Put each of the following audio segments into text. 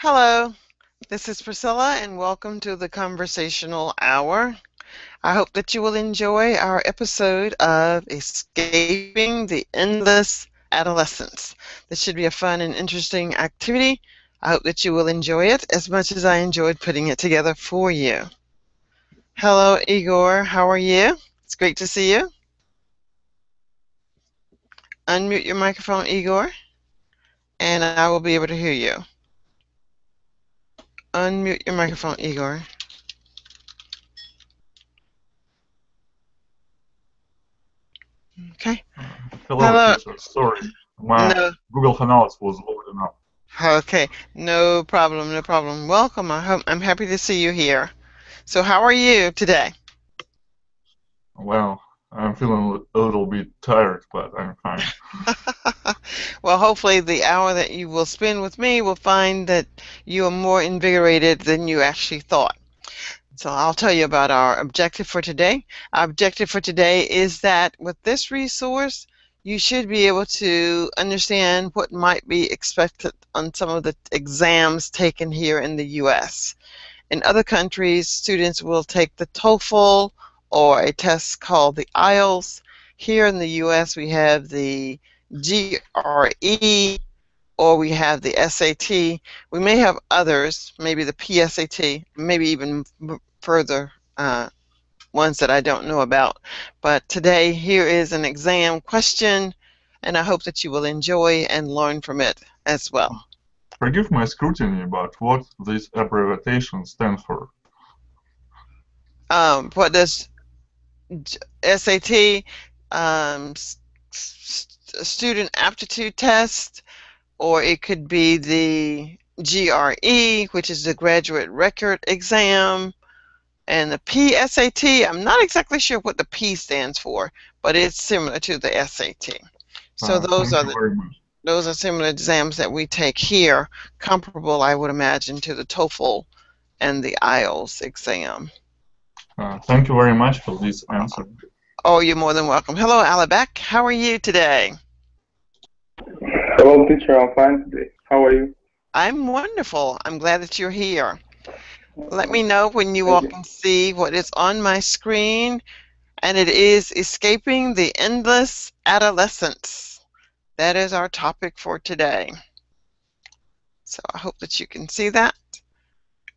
Hello, this is Priscilla, and welcome to the Conversational Hour. I hope that you will enjoy our episode of Escaping the Endless Adolescence. This should be a fun and interesting activity. I hope that you will enjoy it as much as I enjoyed putting it together for you. Hello, Igor. How are you? It's great to see you. Unmute your microphone, Igor, and I will be able to hear you. Unmute your microphone, Igor. Okay. Hello, Hello. teacher. Sorry, my No. Google Hangouts was loading up. Okay, no problem, no problem. Welcome. I'm happy to see you here. So how are you today? Well, I'm feeling a little bit tired, but I'm fine. Well, hopefully the hour that you will spend with me will find that you are more invigorated than you actually thought. So I'll tell you about our objective for today. Our objective for today is that with this resource, you should be able to understand what might be expected on some of the exams taken here in the U.S. In other countries, students will take the TOEFL or a test called the IELTS. Here in the U.S., we have the GRE or we have the SAT. We may have others, maybe the PSAT, maybe even further ones that I don't know about. But today, here is an exam question, and I hope that you will enjoy and learn from it as well. Forgive my scrutiny, but what this abbreviation stands for? What does SAT, student aptitude test, or it could be the GRE, which is the graduate record exam, and the PSAT. I'm not exactly sure what the P stands for, but it's similar to the SAT. So Thank you very much. those are similar exams that we take here, comparable, I would imagine, to the TOEFL and the IELTS exam. Thank you very much for this answer. Oh, you're more than welcome. Hello, Alabek. How are you today? Hello, teacher. I'm fine today. How are you? I'm wonderful. I'm glad that you're here. Let me know when you Thank all you. can see what is on my screen, and it is Escaping the Endless Adolescence. That is our topic for today. So I hope that you can see that.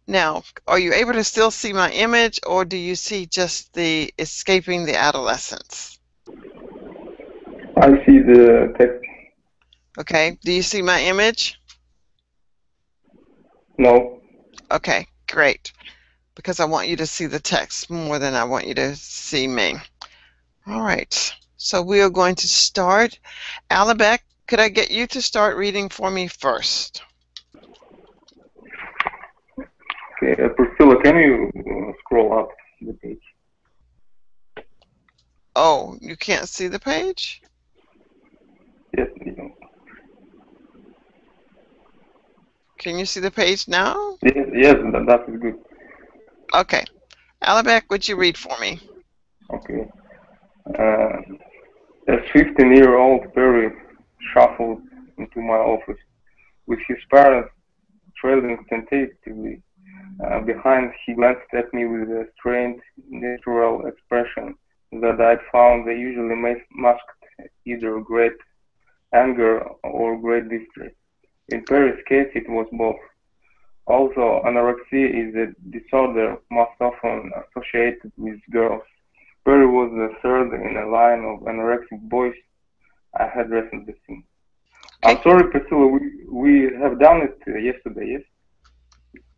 Now, are you able to still see my image, or do you see just the Escaping the Adolescence? I see the text. Okay, do you see my image? No. Okay, great. Because I want you to see the text more than I want you to see me. All right, so we are going to start. Alabek, could I get you to start reading for me first? Okay, Priscilla, can you scroll up the page? Oh, you can't see the page? Yes. Can you see the page now? Yes, that is good. Okay. Alabek, would you read for me? Okay. As 15-year-old Perry shuffled into my office with his parents trailing tentatively behind, he glanced at me with a strained, natural expression that I'd found usually masked either great anger or great distress. In Perry's case, it was both. Also, anorexia is a disorder most often associated with girls. Perry was the third in a line of anorexic boys I had recently seen. Okay. I'm sorry, Priscilla, we have done it yesterday, yes?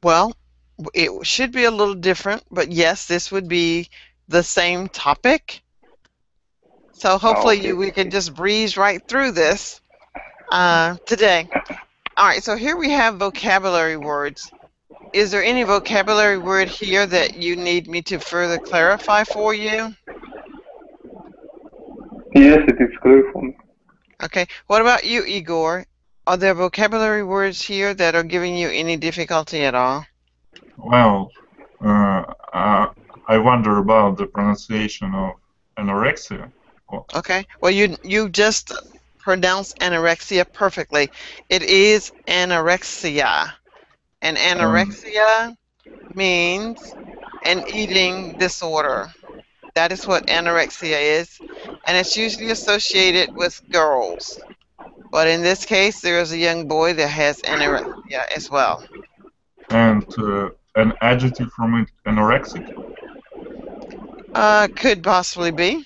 Well, it should be a little different, but yes, this would be the same topic. So hopefully Okay. we can just breeze right through this today. All right, so here we have vocabulary words. Is there any vocabulary word here that you need me to further clarify for you? Yes, it is clear for me. Okay, what about you, Igor? Are there vocabulary words here that are giving you any difficulty at all? Well, I wonder about the pronunciation of anorexia. Okay, well you just pronounced anorexia perfectly. It is anorexia. And And anorexia means an eating disorder. That is what anorexia is, and it's usually associated with girls. But in this case, there is a young boy that has anorexia as well. an adjective from it, anorexic. Could possibly be.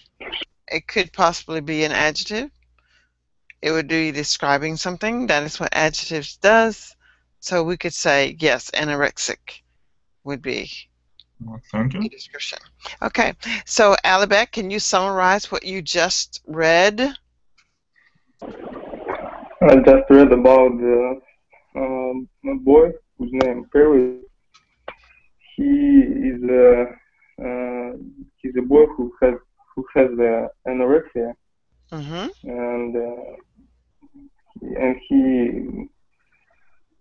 It could possibly be an adjective. It would be describing something. That is what adjectives does. So we could say, yes, anorexic would be Thank a you. description. Okay, so Alibek, can you summarize what you just read? I just read about a boy whose name Perry. He is uh, he's a boy who has anorexia, Mm-hmm. and he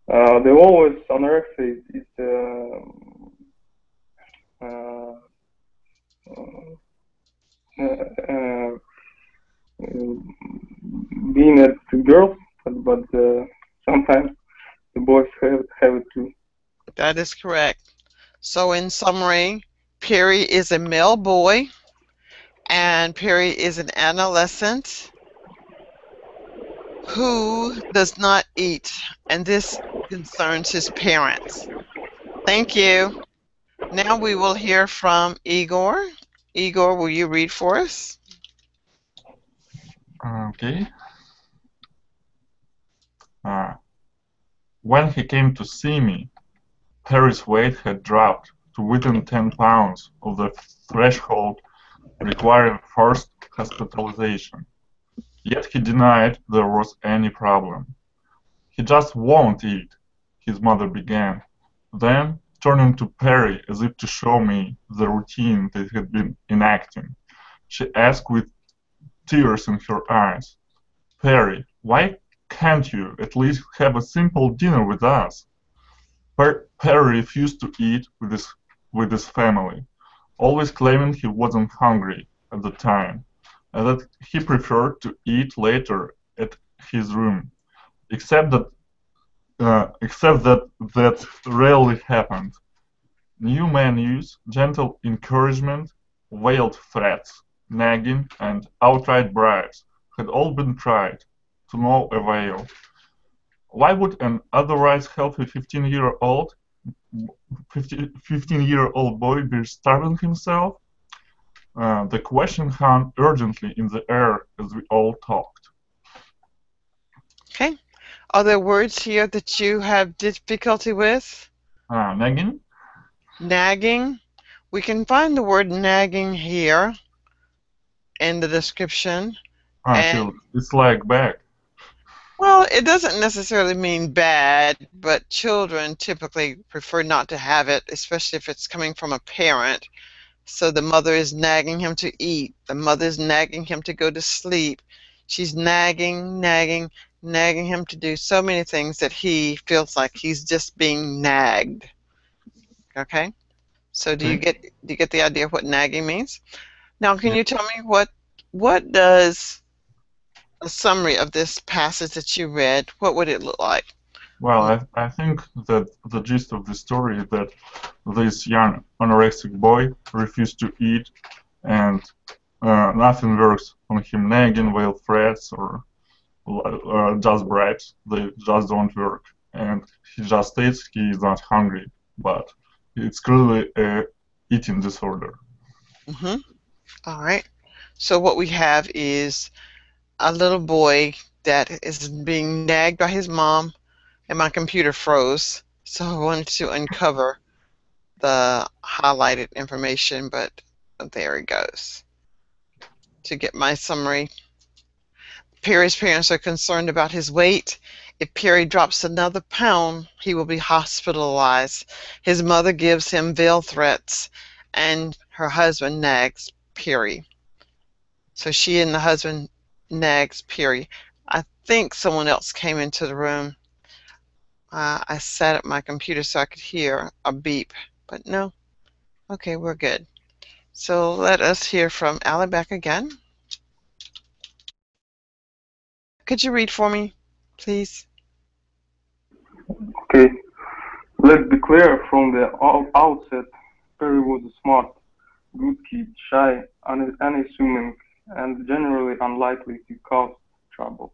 they always anorexia is uh, uh, being at girls, but sometimes the boys have it too. That is correct. So in summary, Perry is a male boy and Perry is an adolescent who does not eat, and this concerns his parents. Thank you. Now we will hear from Igor. Igor, will you read for us? Okay. Uh, when he came to see me, Perry's weight had dropped to within 10 pounds of the threshold requiring first hospitalization. Yet he denied there was any problem. "He just won't eat," his mother began. Then, turning to Perry as if to show me the routine they had been enacting, she asked with tears in her eyes, "Perry, why can't you at least have a simple dinner with us?" Perry refused to eat with his family, always claiming he wasn't hungry at the time, and that he preferred to eat later at his room. Except that that rarely happened. New menus, gentle encouragement, veiled threats, nagging, and outright bribes had all been tried, to no avail. Why would an otherwise healthy 15-year-old boy be starving himself? The question hung urgently in the air as we all talked. Okay. Are there words here that you have difficulty with? Nagging? Nagging. We can find the word nagging here in the description. And It's like back. well, it doesn't necessarily mean bad, but children typically prefer not to have it, especially if it's coming from a parent. So the mother is nagging him to eat. The mother's nagging him to go to sleep. She's nagging, nagging, nagging him to do so many things that he feels like he's just being nagged. Okay? So Okay. do you get the idea of what nagging means? Now, can you tell me what does a summary of this passage that you read, what would it look like? Well, I think that the gist of the story is that this young anorexic boy refused to eat, and nothing works on him nagging, veiled threats, or just bribes. They just don't work. And he just states he is not hungry, but it's clearly a eating disorder. Mm-hmm. All right. So what we have is a little boy that is being nagged by his mom, and my computer froze. So I wanted to uncover the highlighted information, but there it goes. To get my summary, Perry's parents are concerned about his weight. If Perry drops another pound, he will be hospitalized. His mother gives him veiled threats, and her husband nags Perry. So she and the husband nags Perry. I think someone else came into the room. I sat at my computer so I could hear a beep, but no. Okay, we're good. So let us hear from Ally back again. Could you read for me, please? Okay. Let's be clear from the outset, Perry was a smart, good kid, shy, unassuming, and generally unlikely to cause trouble.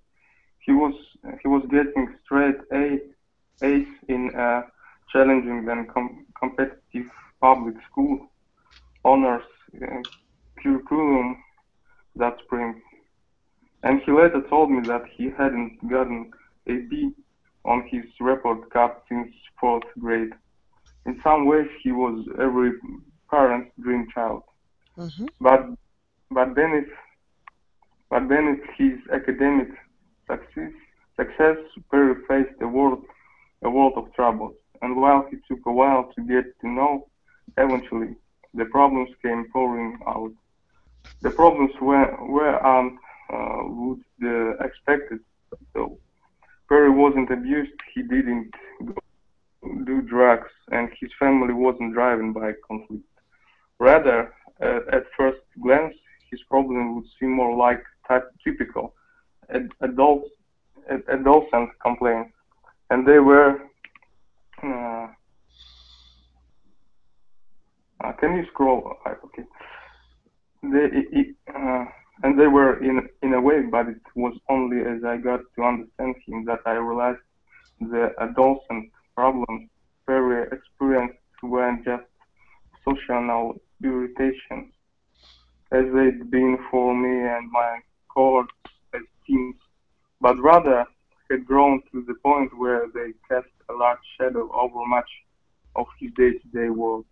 He was he was getting straight A's in a challenging and competitive public school honors uh, curriculum that spring, and he later told me that he hadn't gotten a B on his report card since fourth grade. In some ways, he was every parent's dream child. Hmm. But but beneath but beneath his academic success, success Perry faced a world of troubles. And while he took a while to get to know, eventually the problems came pouring out. The problems were what the expected, though. Perry wasn't abused, he didn't do drugs, and his family wasn't driven by conflict. Rather, at first glance, his problem would seem more like typical adult adolescent complaints, and they were. Uh, can you scroll? Okay. And they were in a way, but it was only as I got to understand him that I realized the adolescent problems Perry experienced weren't just social irritations, as they'd been for me and my cohorts as teens, but rather had grown to the point where they cast a large shadow over much of his day-to-day world.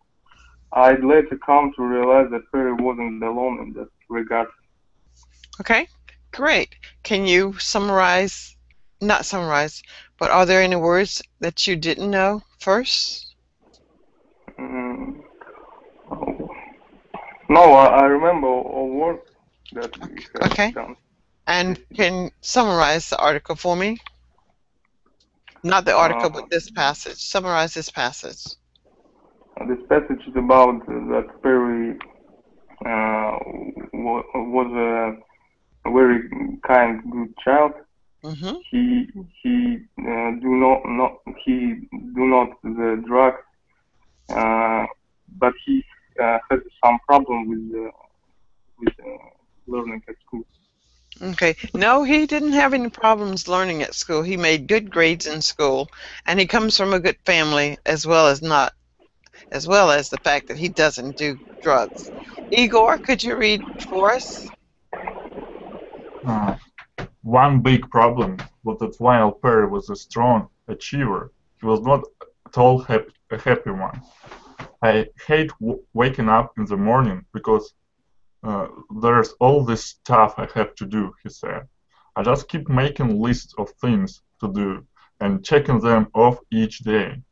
I'd later come to realize that Perry wasn't alone in that regard. Okay, great. Can you summarize, not summarize, but are there any words that you didn't know first? Mm, oh, no, I remember all work that we have Okay, done and yesterday. can summarize the article for me? Not the article, Uh, but this passage. Summarize this passage. this passage is about that Perry uh, was a very kind, good child. Mm-hmm. He he he do not the drugs, uh, but he has some problem with learning at school. Okay. No, he didn't have any problems learning at school. He made good grades in school, and he comes from a good family as well as the fact that he doesn't do drugs. Igor, could you read for us? Uh, One big problem was that while Perry was a strong achiever, he was not at all a happy one. I hate waking up in the morning because there's all this stuff I have to do, he said. I just keep making lists of things to do and checking them off each day.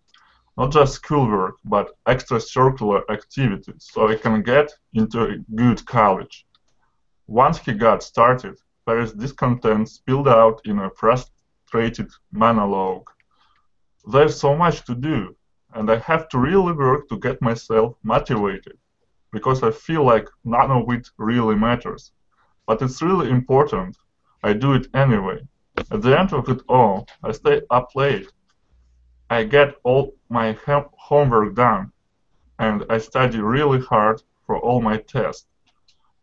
Not just schoolwork, but extracurricular activities, so I can get into a good college. Once he got started, Perry's discontent spilled out in a frustrated monologue. There's so much to do, and I have to really work to get myself motivated, because I feel like none of it really matters. But it's really important. I do it anyway. At the end of it all, I stay up late. I get all my homework done, and I study really hard for all my tests.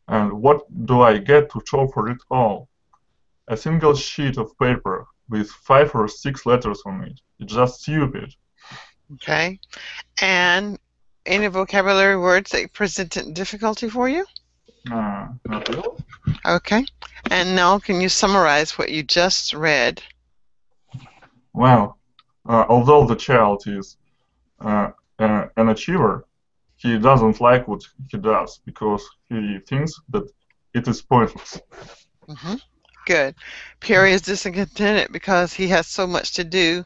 And what do I get to show for it all? A single sheet of paper with 5 or 6 letters on it. It's just stupid. Okay. And any vocabulary words that presented difficulty for you? Not really. Okay. And now can you summarize what you just read? Well, although the child is an achiever, he doesn't like what he does because he thinks that it is pointless. Hmm. Good. Perry is discontented because he has so much to do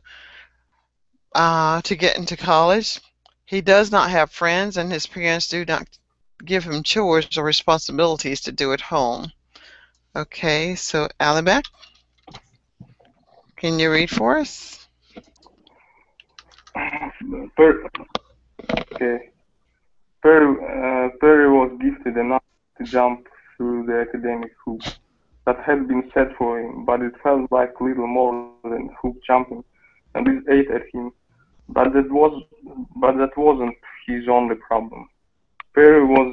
to get into college. He does not have friends, and his parents do not give him chores or responsibilities to do at home. Okay, so Alibek, can you read for us? Per, okay. Perry was gifted enough to jump through the academic hoops that had been set for him, but it felt like little more than hoop jumping, and this ate at him. But that was but that wasn't his only problem. Perry was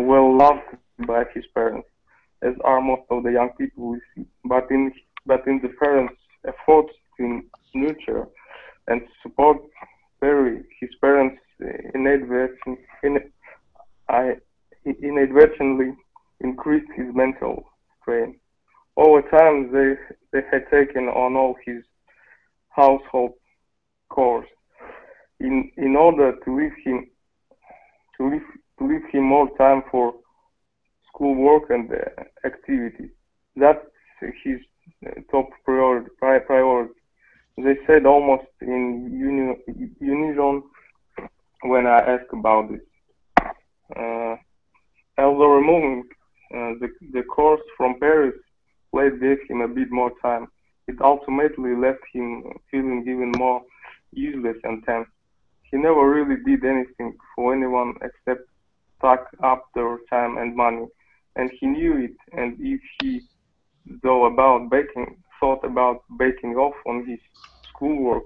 well loved by his parents, as are most of the young people we see. But in the parents' efforts to nurture and support Perry, his parents I- inadvertently increased his mental strain. Over time, they had taken on all his household chores in order to leave to leave him more time for schoolwork and activities. That's his top priority. They said almost in unison when I asked about this. Uh, Although removing the course from Paris late gave him a bit more time, it ultimately left him feeling even more useless and tense. He never really did anything for anyone except suck up their time and money, and he knew it. And if he, thought about backing off on his schoolwork,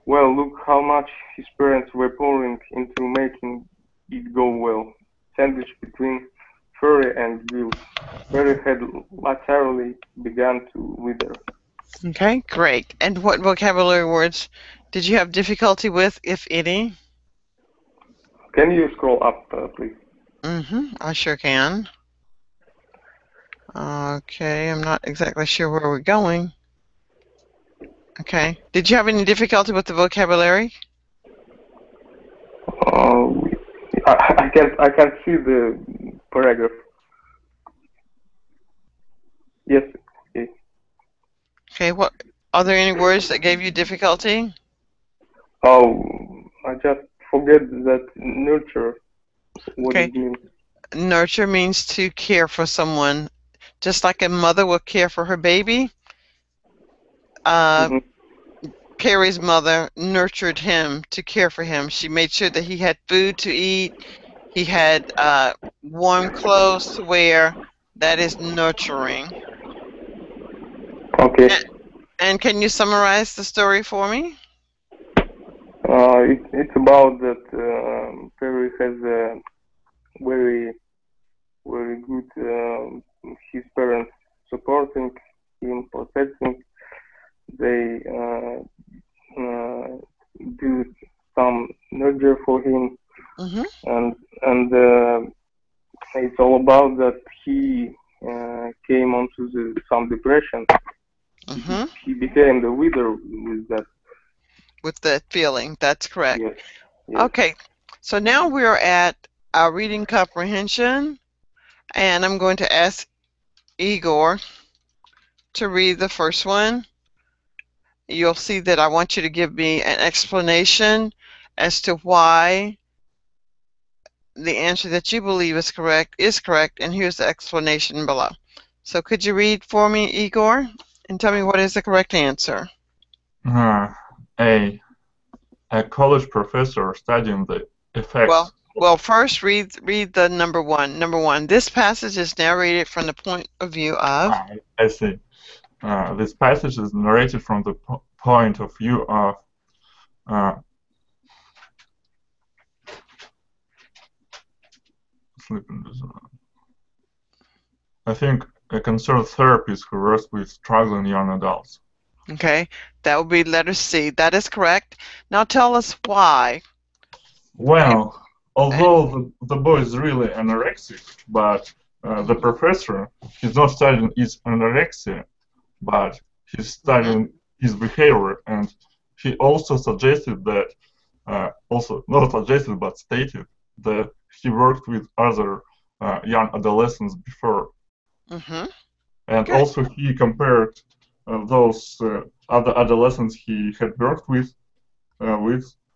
well, look how much his parents were pouring into making it go well. Sandwiched between fury and guilt, Perry had laterally begun to wither. Okay, great. And what vocabulary words did you have difficulty with, if any? Can you scroll up, please? I sure can. Okay, I'm not exactly sure where we're going. Okay. Did you have any difficulty with the vocabulary? Uh, I can't see the paragraph. Yes. Okay. Okay, what are there any words that gave you difficulty? Oh, I just forget that nurture. What Okay. it means. Nurture means to care for someone, just like a mother will care for her baby. Uh, Hmm. Perry's mother nurtured him to care for him. She made sure that he had food to eat, he had warm clothes to wear. That is nurturing. Okay. And can you summarize the story for me? It's about that Perry has a very very good his parents supporting him, protecting. They do some nurture for him, Mm-hmm. and it's all about that he came onto some depression. Mm-hmm. He became the wither with that. With that feeling, that's correct. Yes, yes. Okay, so now we're at our reading comprehension, and I'm going to ask Igor to read the first one. You'll see that I want you to give me an explanation as to why the answer that you believe is correct, and here's the explanation below. So could you read for me, Igor, and tell me what is the correct answer? Uh, A. A college professor studying the effects. Well, first read the number one. Number one, this passage is narrated from the point of view of. I see. This passage is narrated from the point of view of uh, sleeping disorder. I think a concerned therapist who works with struggling young adults. Okay, that would be letter C. That is correct. Now tell us why. Well, And although the boy is really anorexic, but the professor, he's not studying his anorexia, but he's mhm, studying his behavior, and he also suggested that, also not suggested but stated that he worked with other young adolescents before, mhm, and good. also he compared those other adolescents he had worked with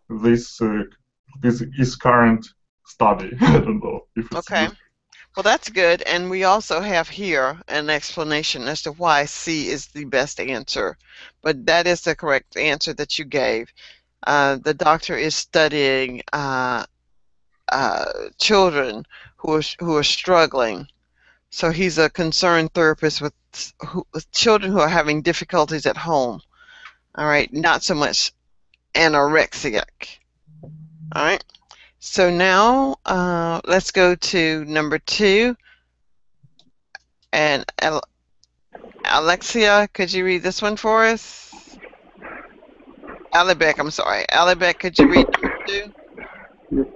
this this his current study. I don't know if it's Okay. good. Well, that's good. And we also have here an explanation as to why C is the best answer. But that is the correct answer that you gave. The doctor is studying children who are struggling. So he's a concerned therapist with children who are having difficulties at home. All right, not so much anorexic. All right. So now let's go to number 2. And Alexia, could you read this one for us? Alibek, I'm sorry. Alibek, could you read number 2? Yes.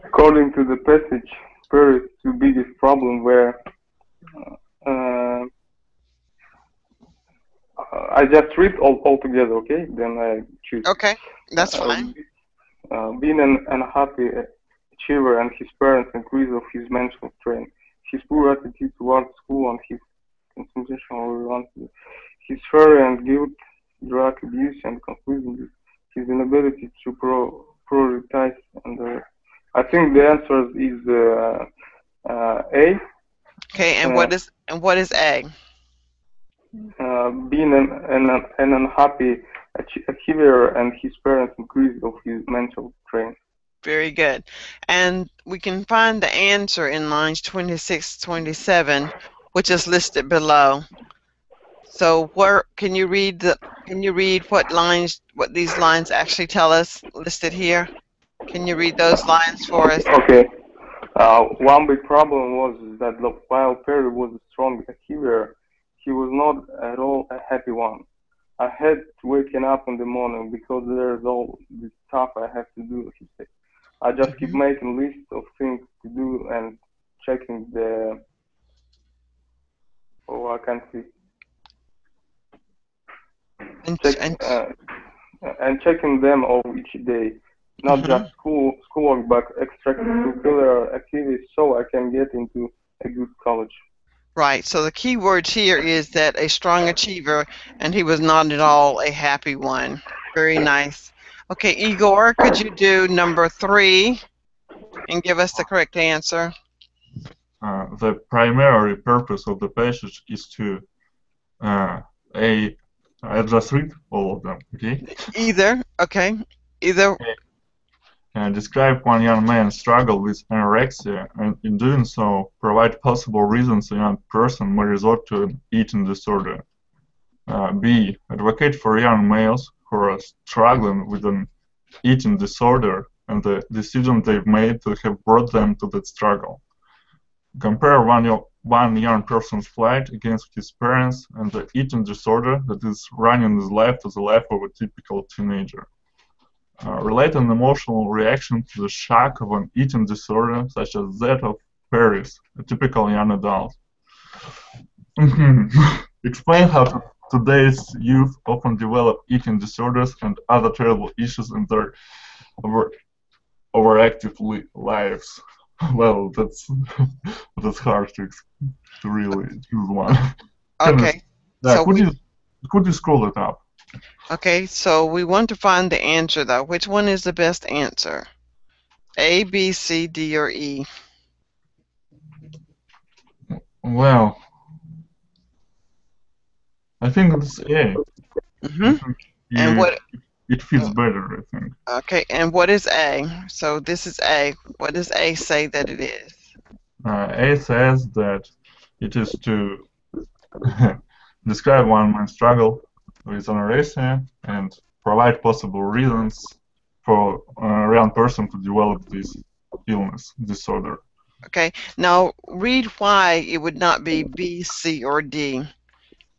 According to the passage, Paris' two biggest problems were uh, I just read all together, okay? Then I choose. Okay, that's fine. Being an unhappy achiever and his parents' increase of his mental strain, his poor attitude towards school and his concentration on his fear and guilt, drug abuse, and conclusion, his inability to prioritize. And I think the answer is A. Okay, and what is A? Being an unhappy achiever and his parents' increase of his mental strain. Very good. And we can find the answer in lines 26, 27, which is listed below. So where can you read what these lines actually tell us listed here? Can you read those lines for us? Okay. One big problem was that while Perry was a strong achiever, he was not at all a happy one. I had to waking up in the morning because there's all this stuff I have to do, he said. I just keep making lists of things to do and checking I can't see. And checking them all each day. Not just schoolwork, but extracurricular activities so I can get into a good college. Right. So the key words here is that a strong achiever, and he was not at all a happy one. Very nice. Okay, Igor, could you do number 3 and give us the correct answer? The primary purpose of the passage is to I just read all of them, okay? Either. Describe one young man's struggle with anorexia, and in doing so, provide possible reasons a young person may resort to an eating disorder. B. Advocate for young males who are struggling with an eating disorder and the decisions they've made to have brought them to that struggle. Compare one young person's fight against his parents and the eating disorder that is running his life to the life of a typical teenager. Relate an emotional reaction to the shock of an eating disorder such as that of Paris, a typical young adult. Explain how today's youth often develop eating disorders and other terrible issues in their overactive lives. Well, that's hard to really choose one. Okay. So could you scroll it up? Okay, so we want to find the answer though. Which one is the best answer? A, B, C, D, or E? Well, I think it's A. And what? It fits better, I think. Okay, and what is A? So this is A. What does A say that it is? A says that it is to describe one man's struggle with anorexia and provide possible reasons for a young person to develop this illness, disorder. Okay, now read why it would not be B, C, or D.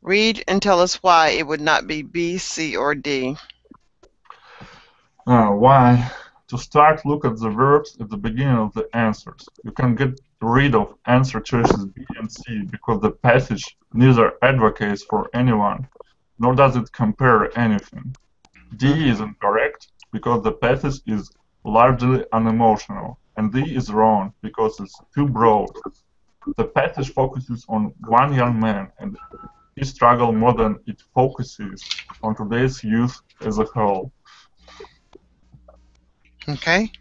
Read and tell us why it would not be B, C, or D. Why? To start, look at the verbs at the beginning of the answers. You can get rid of answer choices B and C because the passage neither advocates for anyone, nor does it compare anything. D is incorrect because the passage is largely unemotional, and D is wrong because it's too broad. The passage focuses on one young man and his struggle more than it focuses on today's youth as a whole. Okay,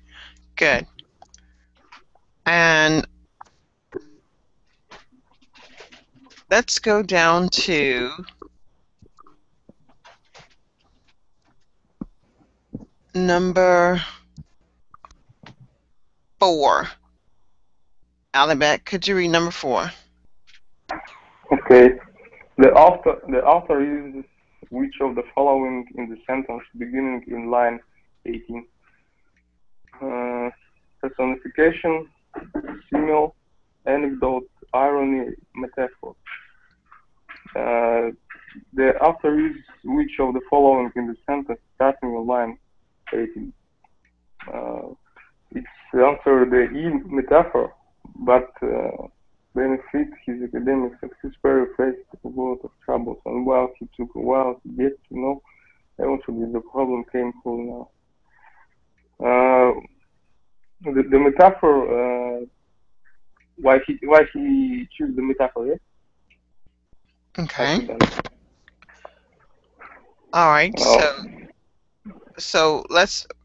good. And let's go down to number 4. Alibek, could you read number 4? Okay. The author uses which of the following in the sentence beginning in line 18? Personification, simile, anecdote, irony, metaphor. The author is which of the following in the sentence starting in line 18? It's answer the E metaphor, but benefit his academic success Perry faced a world of troubles, and while he took a while to get to know, eventually the problem came falling out. The metaphor, why he choose the metaphor, yeah? Okay. Nicely done. All right. Oh, So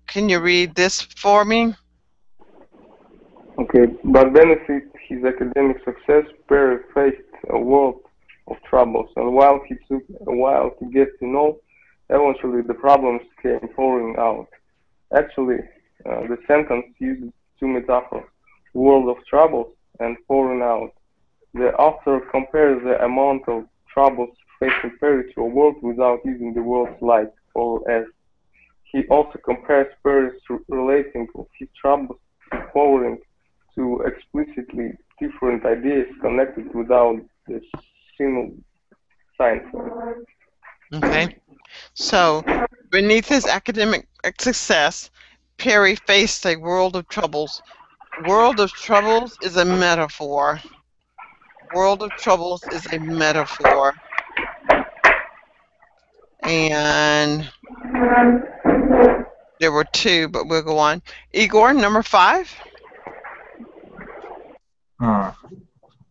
can you read this for me? okay, but benefit his academic success, Perry faced a world of troubles, and while he took a while to get to know, eventually the problems came pouring out. Actually, the sentence uses two metaphors, world of troubles and pouring out. The author compares the amount of troubles facing Perry to a world without using the words like or as. He also compares Perry's relating of his troubles to pouring, to explicitly different ideas connected without the single sign. Okay. So, beneath his academic success, Perry faced a world of troubles. World of troubles is a metaphor. World of troubles is a metaphor. And there were two, but we'll go on. Igor, number 5.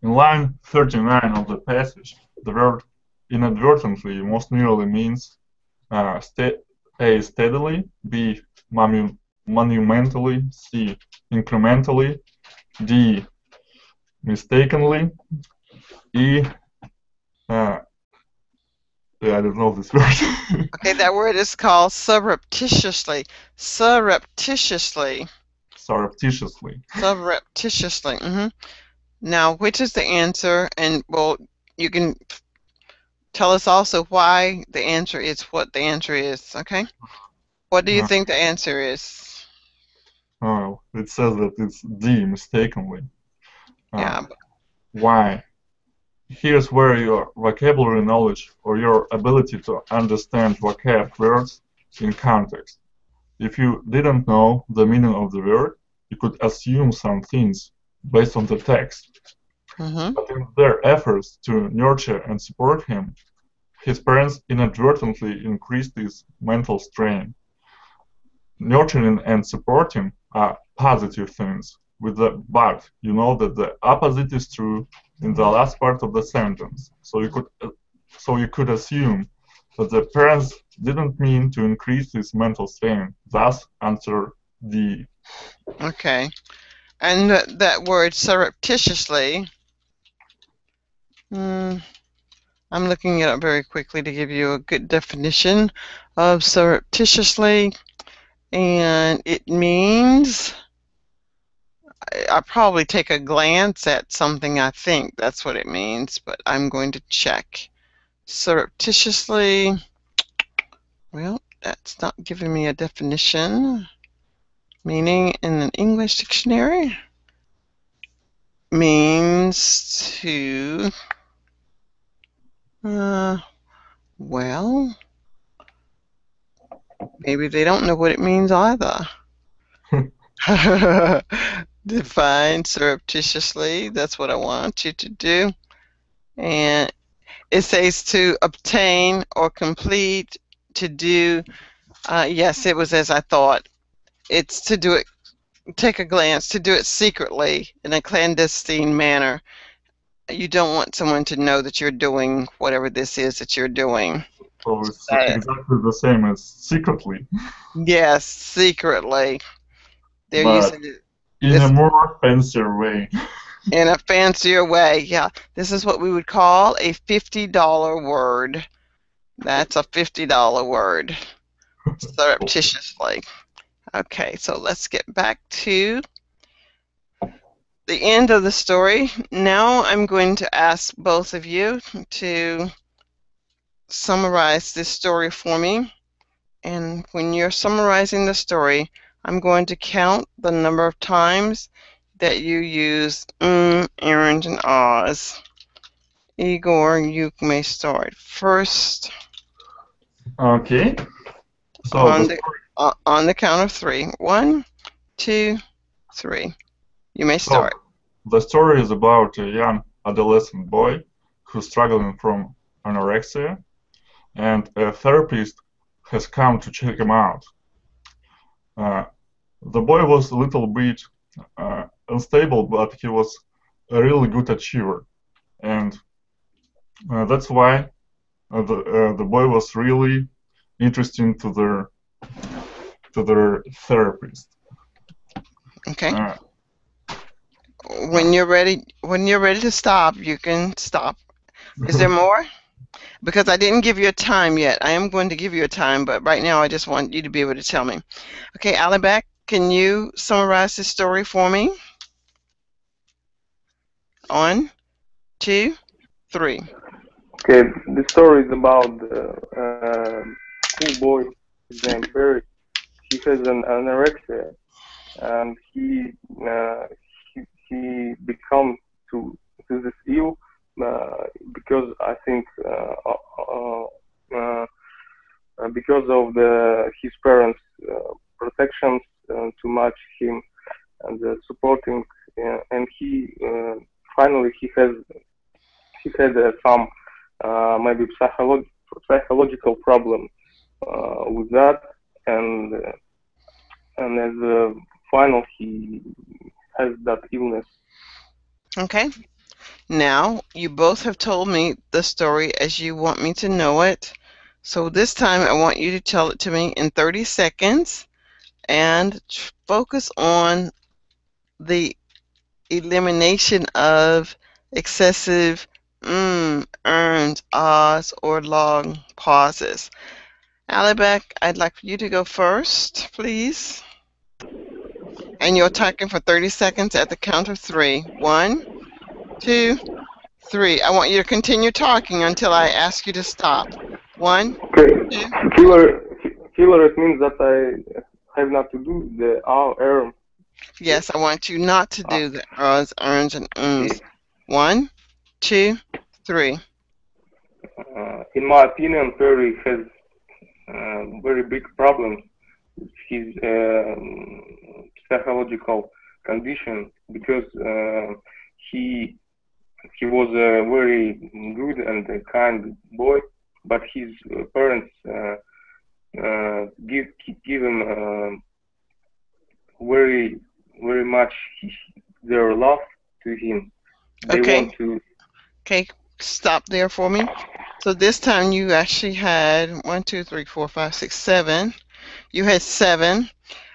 In line 39 of the passage, the word inadvertently most nearly means A. Steadily, B. Monumentally, C. Incrementally, D. Mistakenly, E. I don't know this word. Okay, that word is called surreptitiously. Surreptitiously. Surreptitiously. Surreptitiously. Now, which is the answer? And well, you can tell us also why the answer is what the answer is. Okay. What do you think the answer is? Oh, it says that it's D, mistakenly. Yeah. Why? Here's where your vocabulary knowledge or your ability to understand vocab words in context. If you didn't know the meaning of the word, you could assume some things based on the text. But in their efforts to nurture and support him, his parents inadvertently increased his mental strain. Nurturing and supporting are positive things, but you know that the opposite is true in the last part of the sentence. So you could assume that the parents didn't mean to increase his mental strain. Thus, answer D. Okay. And that word surreptitiously, I'm looking it up very quickly to give you a good definition of surreptitiously, and it means I probably take a glance at something. I think that's what it means, but I'm going to check. Surreptitiously, well, that's not giving me a definition. Meaning in an English dictionary means to, well, maybe they don't know what it means either. Define surreptitiously. That's what I want you to do. And it says to obtain or complete, to do. Yes, it was as I thought. It's to do it, take a glance, to do it secretly in a clandestine manner. You don't want someone to know that you're doing whatever this is that you're doing. So it's exactly the same as secretly. Yes, secretly. They're but using it in a more fancier way. in a fancier way. Yeah, this is what we would call a $50 word. That's a $50 word. Surreptitiously. Okay, so let's get back to the end of the story. Now I'm going to ask both of you to summarize this story for me. And when you're summarizing the story, I'm going to count the number of times that you use errands, and ahs. Igor, you may start first Okay. So the on the story. on the count of three. One, two, three. You may So start. the story is about a young adolescent boy who's struggling from anorexia, and a therapist has come to check him out. Uh, the boy was a little bit unstable, but he was a really good achiever, and that's why the boy was really interesting to their therapist. Okay. Uh, When you're ready to stop, you can stop. Is there more? Because I didn't give you a time yet. I am going to give you a time, but right now I just want you to be able to tell me. Okay, Alibek, can you summarize this story for me? On, two, three. Okay, the story is about cool boy. His name Barry. He has an anorexia, and he becomes to this ill because I think because of his parents' protections too much him and supporting, and he finally he had some maybe psychological problem with that, and as a final he has that illness. Okay. Now, you both have told me the story as you want me to know it. So this time I want you to tell it to me in 30 seconds and focus on the elimination of excessive earns, ahs, or long pauses. Alibek, I'd like for you to go first, please. And you're talking for 30 seconds at the count of three. One, two, three. I want you to continue talking until I ask you to stop. One, Okay, two. killer. It means that I have not to do the error. Yes, I want you not to Ah, do the uhs, earns, and ums. okay. One, two, three. In my opinion, Perry has very big problems with his psychological condition because he he was a very good and kind boy, but his parents give him very very much their love to him. They Okay, want to. okay, stop there for me. So this time you actually had one, two, three, four, five, six, seven. You had seven.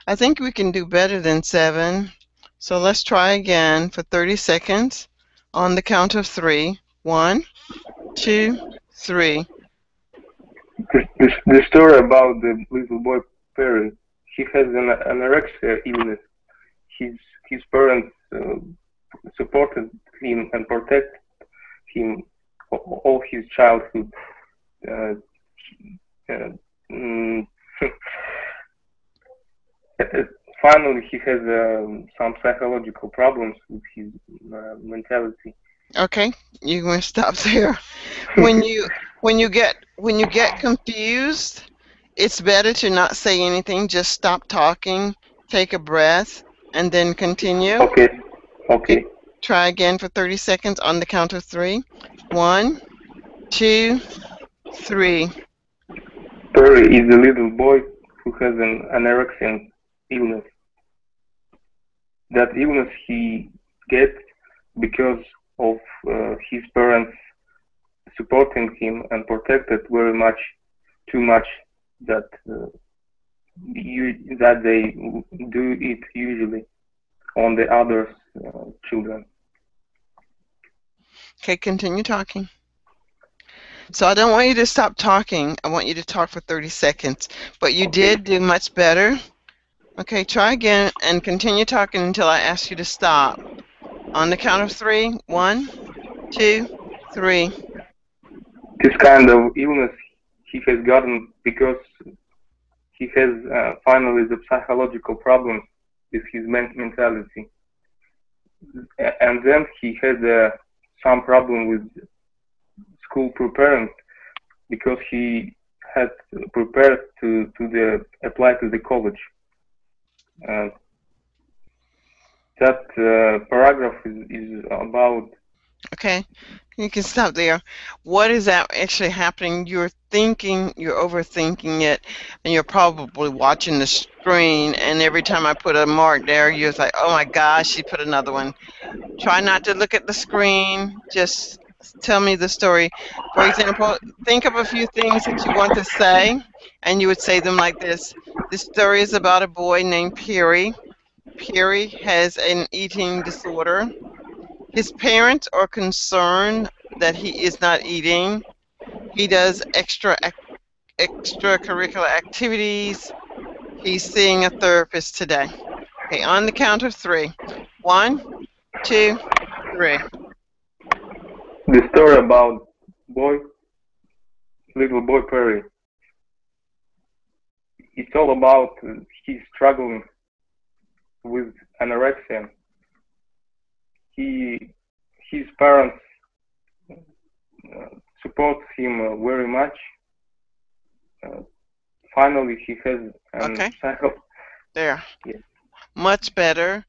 I think we can do better than seven. So let's try again for 30 seconds on the count of three. One, two, three. The story about the little boy Perry. He has an anorexia illness. His his parents supported him and protected him all his childhood. Uh, uh, mm, Finally, he has some psychological problems with his mentality. Okay, you're going to stop there. When you when you get confused, it's better to not say anything. Just stop talking, take a breath, and then continue. Okay, Okay, okay. try again for 30 seconds on the count of three. One, two, three. Perry is a little boy who has an anorexia illness. That illness he gets because of his parents supporting him and protected very much, too much that that they do it usually on the others children. Okay, continue talking. So I don't want you to stop talking. I want you to talk for 30 seconds. But you Okay. did do much better. Okay, try again and continue talking until I ask you to stop. On the count of three. One, two, three. This kind of illness he has gotten because he has finally the psychological problems with his mentality, and then he had some problem with school preparing because he had prepared to apply to the college. Uh, that paragraph is about. Okay, you can stop there. What is that actually happening? You're thinking, you're overthinking it, and you're probably watching the screen. And every time I put a mark there, you're like, oh my gosh, she put another one. Try not to look at the screen. Just tell me the story. For example, think of a few things that you want to say, and you would say them like this. This story is about a boy named Perry. Perry has an eating disorder. His parents are concerned that he is not eating. He does extracurricular activities. He's seeing a therapist today. Okay, on the count of three. 1, 2, 3. The story about boy, little boy Perry. It's all about he's struggling with anorexia. His parents support him very much. Finally, he has Okay, psycho. there. Yes. Much better.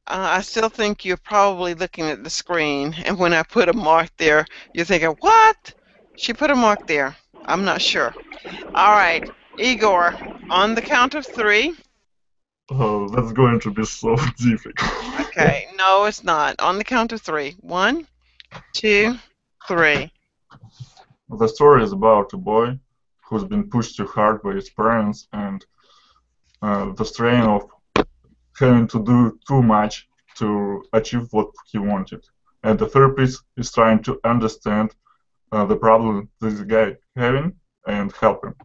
I still think you're probably looking at the screen, and when I put a mark there, you're thinking, what? She put a mark there. I'm not sure. All right, Igor, on the count of three. Oh, that's going to be so difficult. Okay, no, it's not. On the count of three. 1, 2, 3. The story is about a boy who's been pushed too hard by his parents and the strain of having to do too much to achieve what he wanted. And the therapist is trying to understand the problem this guy having and help him.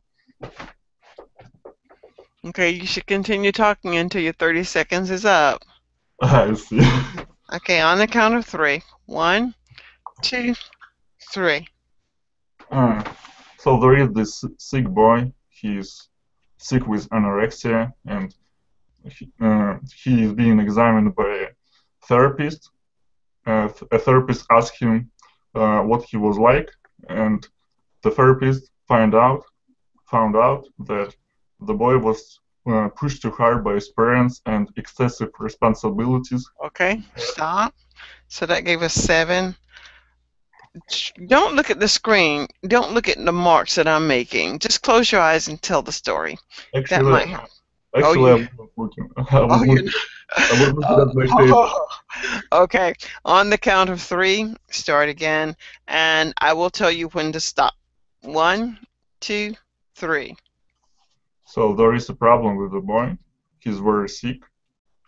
Okay, you should continue talking until your 30 seconds is up. I see. Okay, on the count of three. 1, 2, 3. So there is this sick boy. He's sick with anorexia, and he is being examined by a therapist. A therapist asked him what he was like, and the therapist found out that the boy was pushed too hard by his parents and excessive responsibilities. Okay, stop. So that gave us 7. Don't look at the screen. Don't look at the marks that I'm making. Just close your eyes and tell the story. That might Actually, help. actually, I You. was looking. I was Oh, you. looking. I was looking at my table. Okay. On the count of 3, start again, and I will tell you when to stop. 1, 2, 3. So there is a problem with the boy. He's very sick.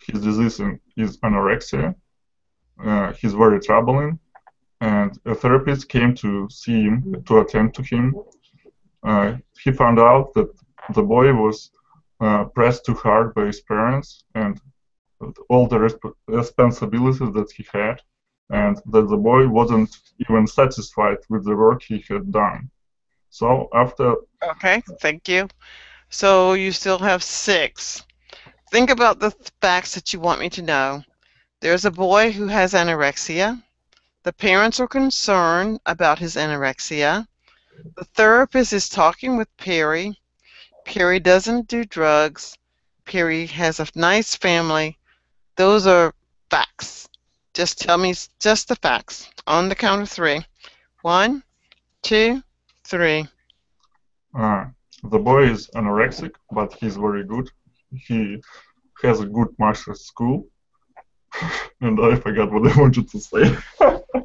His disease is anorexia. He's very troubling, and a therapist came to see him to attend to him. He found out that the boy was pressed too hard by his parents and all the responsibilities that he had, and that the boy wasn't even satisfied with the work he had done. So after Okay, thank you. So you still have 6. Think about the facts that you want me to know. There's a boy who has anorexia. The parents are concerned about his anorexia. The therapist is talking with Perry. Perry doesn't do drugs. Perry has a nice family. Those are facts. Just tell me just the facts. On the count of 3. 1, 2, 3. the boy is anorexic, but he's very good. He has a good marks at school, and I forgot what I wanted to say.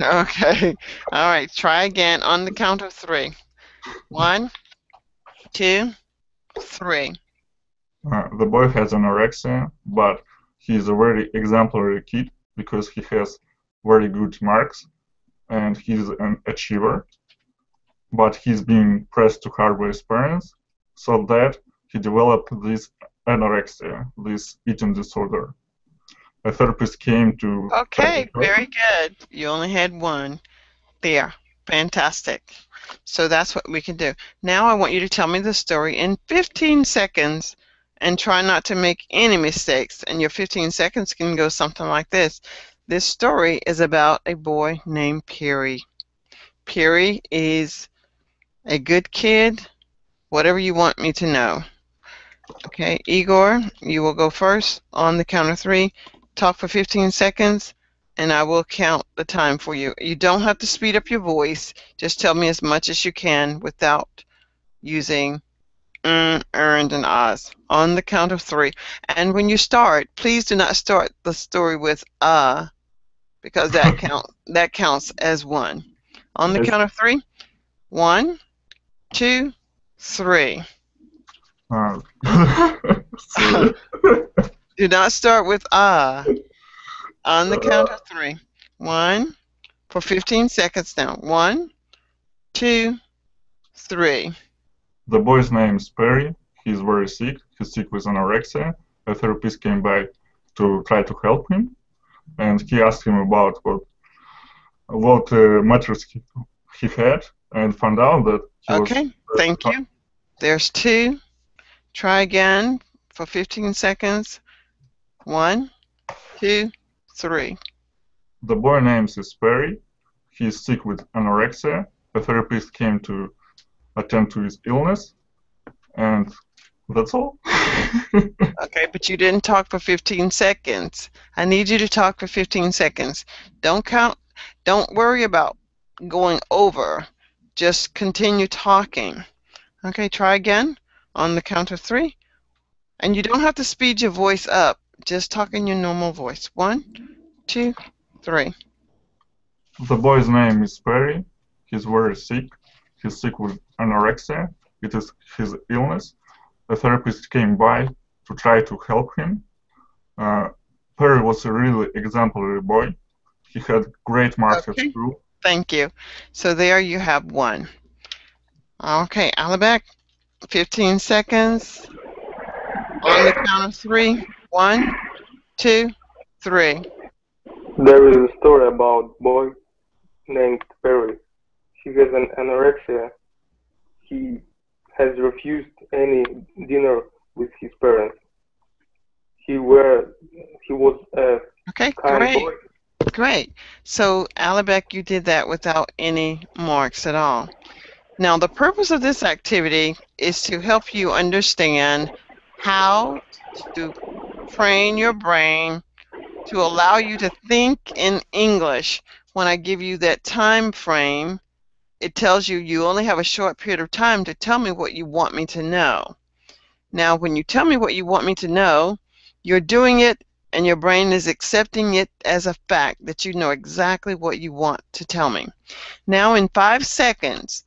Okay. All right. Try again on the count of 3. 1, 2, 3. The boy has anorexia, but he's a very exemplary kid because he has very good marks and he's an achiever. But he's being pressed too hard by his parents, so that he developed this anorexia, this eating disorder. A therapist came to Okay. Very good. You only had 1. There. Fantastic. So that's what we can do. Now I want you to tell me the story in 15 seconds and try not to make any mistakes. And your 15 seconds can go something like this. This story is about a boy named Perry. Perry is a good kid, whatever you want me to know. Okay, Igor, you will go first on the count of three. Talk for 15 seconds, and I will count the time for you. You don't have to speed up your voice. Just tell me as much as you can without using earned, and ahs. On the count of three. And when you start, please do not start the story with because that counts as one. On the Yes. count of three. One, two, three. Uh, sorry. Do not start with on the count of three. One, for 15 seconds now. One, two, three. The boy's name is Perry. He's very sick. He's sick with anorexia. A therapist came by to try to help him, and he asked him about what matters he had, and found out that he was. Okay, thank you. There's two. Try again for 15 seconds. One, two, three. The boy name is Perry. He's sick with anorexia. A therapist came to attend to his illness, and that's all. Okay, but you didn't talk for 15 seconds. I need you to talk for 15 seconds. Don't count. Don't worry about going over. Just continue talking. Okay, try again on the count of three. And you don't have to speed your voice up. Just talk in your normal voice. One, two, three. The boy's name is Perry. He's very sick. He's sick with anorexia. It is his illness. A therapist came by to try to help him. Perry was a really exemplary boy. He had great marks at Okay, school. thank you. So there you have one. Okay, Alabek, 15 seconds. On the count of three. One, two, three. There is a story about a boy named Perry. He has an anorexia. He has refused any dinner with his parents. He was a Okay, kind great, boy. great. So Alabek, you did that without any marks at all. Now, the purpose of this activity is to help you understand how to train your brain to allow you to think in English. When I give you that time frame, it tells you you only have a short period of time to tell me what you want me to know. Now, when you tell me what you want me to know, you're doing it and your brain is accepting it as a fact that you know exactly what you want to tell me. Now, in 5 seconds,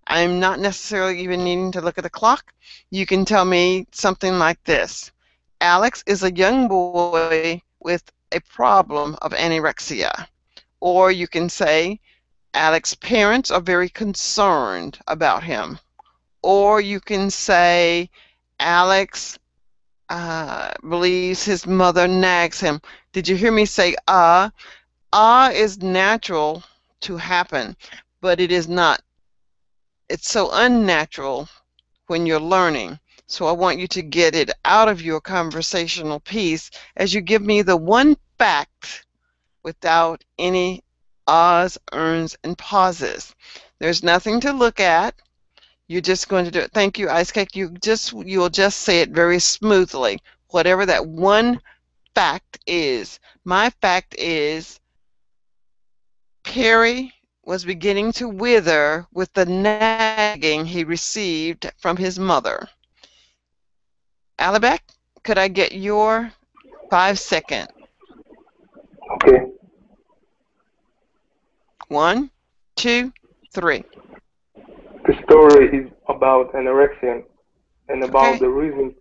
I'm not necessarily even needing to look at the clock. You can tell me something like this. Alex is a young boy with a problem of anorexia. Or you can say, Alex's parents are very concerned about him. Or you can say, Alex believes his mother nags him. Did you hear me say ah? Ah is natural to happen, but it is not. It's so unnatural when you're learning. So I want you to get it out of your conversational piece as you give me the one fact without any ahs, earns, and pauses. There's nothing to look at. You're just going to do it. Thank you, Ice Cake. You'll just say it very smoothly. Whatever that one fact is. My fact is Perry was beginning to wither with the nagging he received from his mother. Alabek, could I get your 5 second? Okay. 1, 2, 3. The story is about anorexia and about Okay. the reason.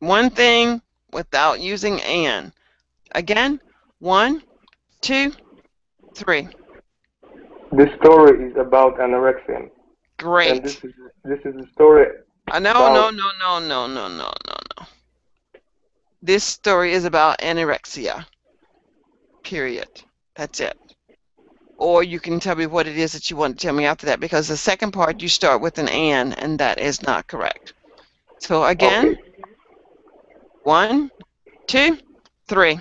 One thing without using an. Again, 1, 2, 3. The story is about anorexia, and Great. this is the story No. about. This story is about anorexia. Period. That's it. or you can tell me what it is that you want to tell me after that, because the second part you start with an and that is not correct. So again, Okay. 1, 2, 3.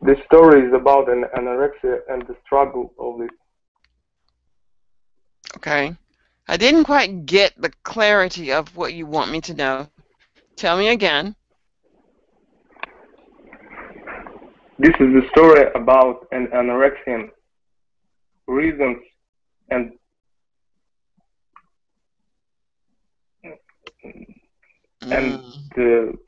The story is about an anorexia and the struggle of it. Okay. I didn't quite get the clarity of what you want me to know. Tell me again. This is the story about an anorexian, reasons, and and Mm.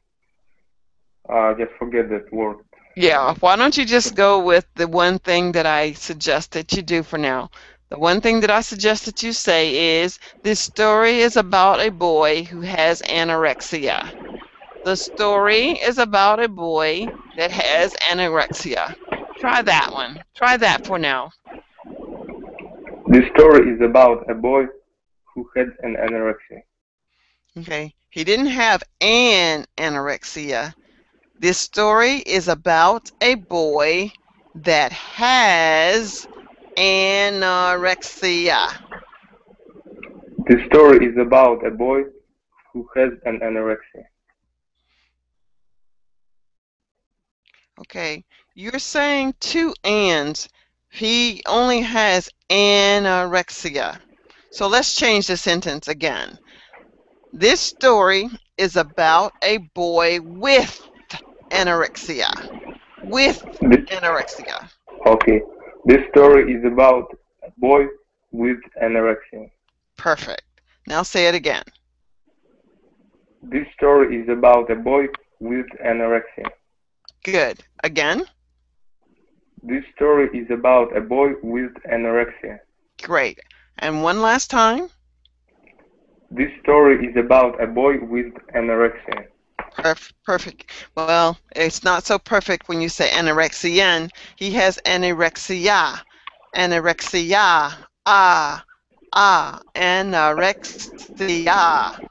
just forget that word. Yeah, why don't you just go with the one thing that I suggest that you do for now? The one thing that I suggest that you say is this story is about a boy who has anorexia. The story is about a boy that has anorexia. Try that one. Try that for now. This story is about a boy who had an anorexia. Okay. He didn't have an anorexia. This story is about a boy that has anorexia. This story is about a boy who has an anorexia. Okay. You're saying two ands. He only has anorexia. So let's change the sentence again. This story is about a boy with anorexia. With This, anorexia. okay. This story is about a boy with anorexia. Perfect. Now say it again. This story is about a boy with anorexia. Good. Again. This story is about a boy with anorexia. Great. And one last time. This story is about a boy with anorexia. Perfect. Well, it's not so perfect when you say anorexian. He has anorexia. Anorexia. Anorexia.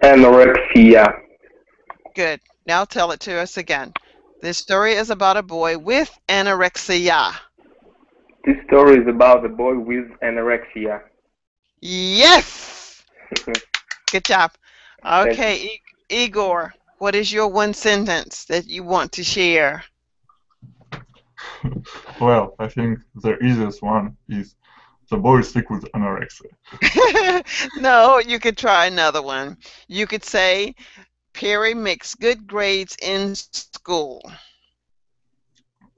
Anorexia. Good. Now tell it to us again. This story is about a boy with anorexia. This story is about a boy with anorexia. Yes! Good job. Thank you. Okay, Igor, what is your one sentence that you want to share? Well, I think the easiest one is the boy is sick with anorexia. No, you could try another one. You could say, Perry makes good grades in school.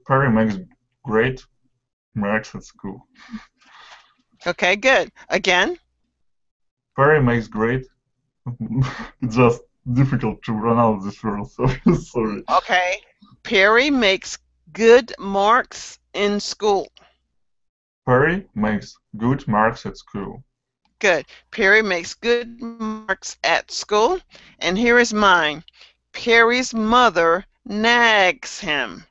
Perry makes great marks at school. Okay, good. Again? Perry makes great. It's just difficult to pronounce this word, so sorry. Okay. Perry makes good marks in school. Perry makes good marks at school. Good. Perry makes good marks at school. And here is mine. Perry's mother nags him.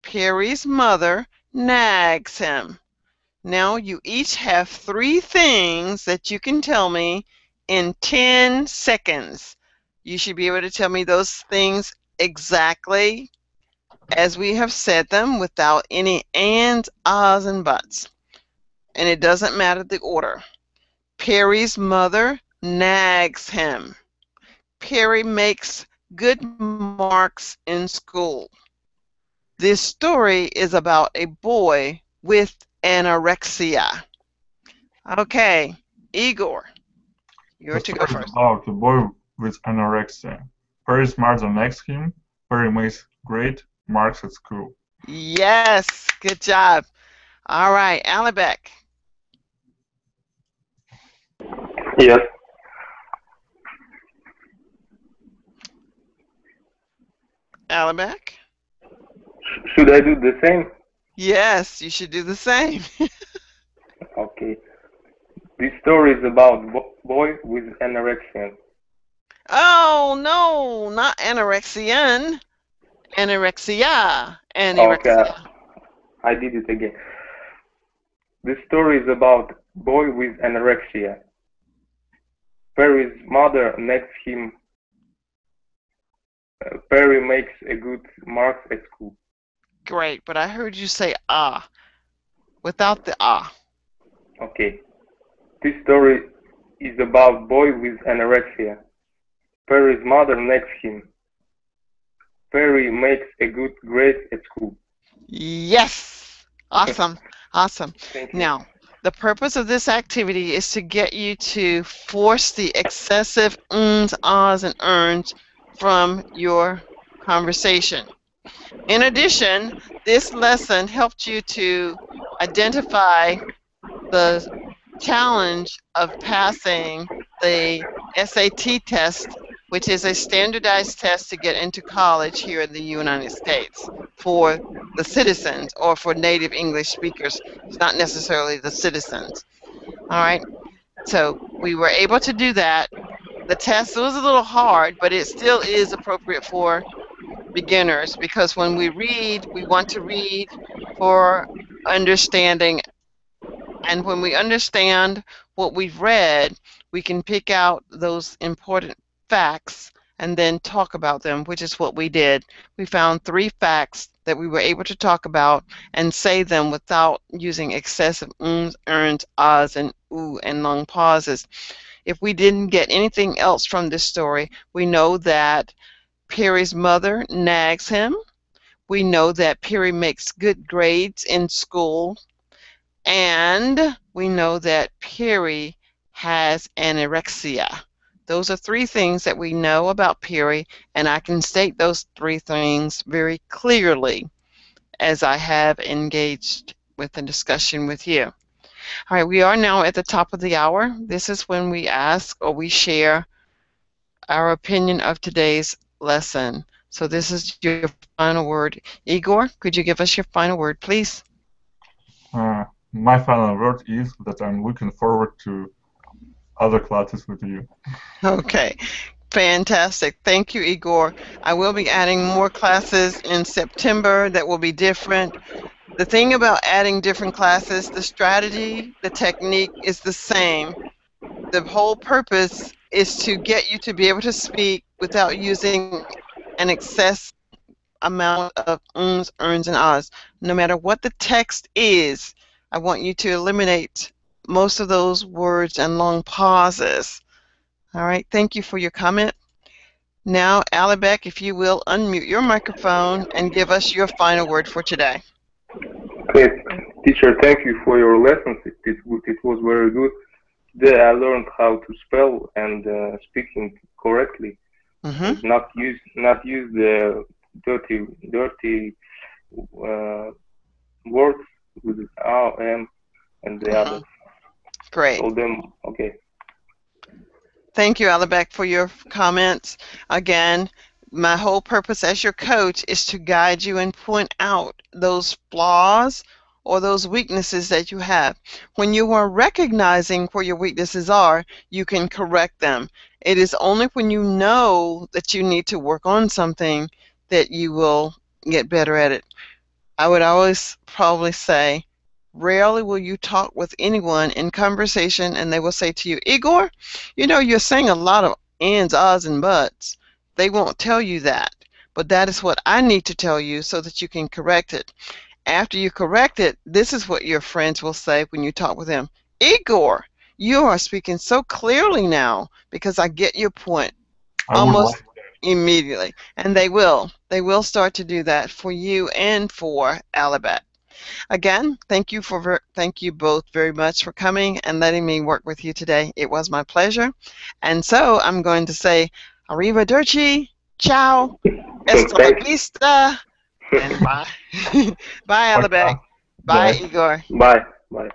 Perry's mother nags him. Now you each have 3 things that you can tell me in 10 seconds. You should be able to tell me those things exactly as we have said them without any ands, ahs, and buts. And it doesn't matter the order. Perry's mother nags him. Perry makes good marks in school. This story is about a boy with anorexia. Okay, Igor, you're The to go story is first. about a boy with anorexia. Perry's mother nags him. Perry makes great marks at school. Yes, good job. All right, Alibek. Yes. Alibek? Should I do the same? Yes, you should do the same. Okay. This story is about boy with anorexia. Oh, no, not anorexian. Anorexia. Okay, Anorexia. I did it again. This story is about boy with anorexia. Perry's mother nags him. Perry makes a good marks at school. Great, but I heard you say ah. without the ah. Okay. This story is about boy with anorexia. Perry's mother nags him. Perry makes a good grade at school. Yes. Awesome. Awesome. Thank you. Now, the purpose of this activity is to get you to force the excessive ums, ahs, and earns from your conversation. In addition, this lesson helped you to identify the challenge of passing the SAT test, which is a standardized test to get into college here in the United States for the citizens or for native English speakers. It's not necessarily the citizens. All right. So we were able to do that. The test was a little hard, but it still is appropriate for beginners because when we read, we want to read for understanding, and when we understand what we've read, we can pick out those important facts and then talk about them, which is what we did. We found 3 facts that we were able to talk about and say them without using excessive ums, erns, ahs, and ooh, and long pauses. If we didn't get anything else from this story, we know that Perry's mother nags him. We know that Perry makes good grades in school. And we know that Perry has anorexia. Those are 3 things that we know about Perry, and I can state those 3 things very clearly as I have engaged with the discussion with you. All right, we are now at the top of the hour. This is when we ask or we share our opinion of today's lesson. So this is your final word. Igor, could you give us your final word, please? My final word is that I'm looking forward to other classes with you. Okay, fantastic. Thank you, Igor. I will be adding more classes in September that will be different. The thing about adding different classes, the strategy, the technique is the same. The whole purpose is to get you to be able to speak without using an excess amount of ums, erns, and ahs. No matter what the text is, I want you to eliminate most of those words and long pauses. All right, thank you for your comment. Now, Alibek, if you will unmute your microphone and give us your final word for today. Okay, teacher, thank you for your lessons. It was very good. Today I learned how to spell and speaking correctly, and not use the dirty words with R, M, and the others. Great. All them okay. Thank you, Alibek, for your comments. Again, my whole purpose as your coach is to guide you and point out those flaws or those weaknesses that you have. When you are recognizing where your weaknesses are, you can correct them. It is only when you know that you need to work on something that you will get better at it. I would always probably say, rarely will you talk with anyone in conversation and they will say to you, Igor, you know, you're saying a lot of ands, ahs, and buts. They won't tell you that, but that is what I need to tell you so that you can correct it. After you correct it, this is what your friends will say when you talk with them. Igor, you are speaking so clearly now because I get your point I would almost like immediately. And they will. They will start to do that for you and for Alibet. Again, thank you both very much for coming and letting me work with you today. It was my pleasure. And so I'm going to say arrivederci, ciao, hasta la Thank vista, and bye. Bye, Пока. Alibek. Bye, Bye. Igor. Bye. Bye.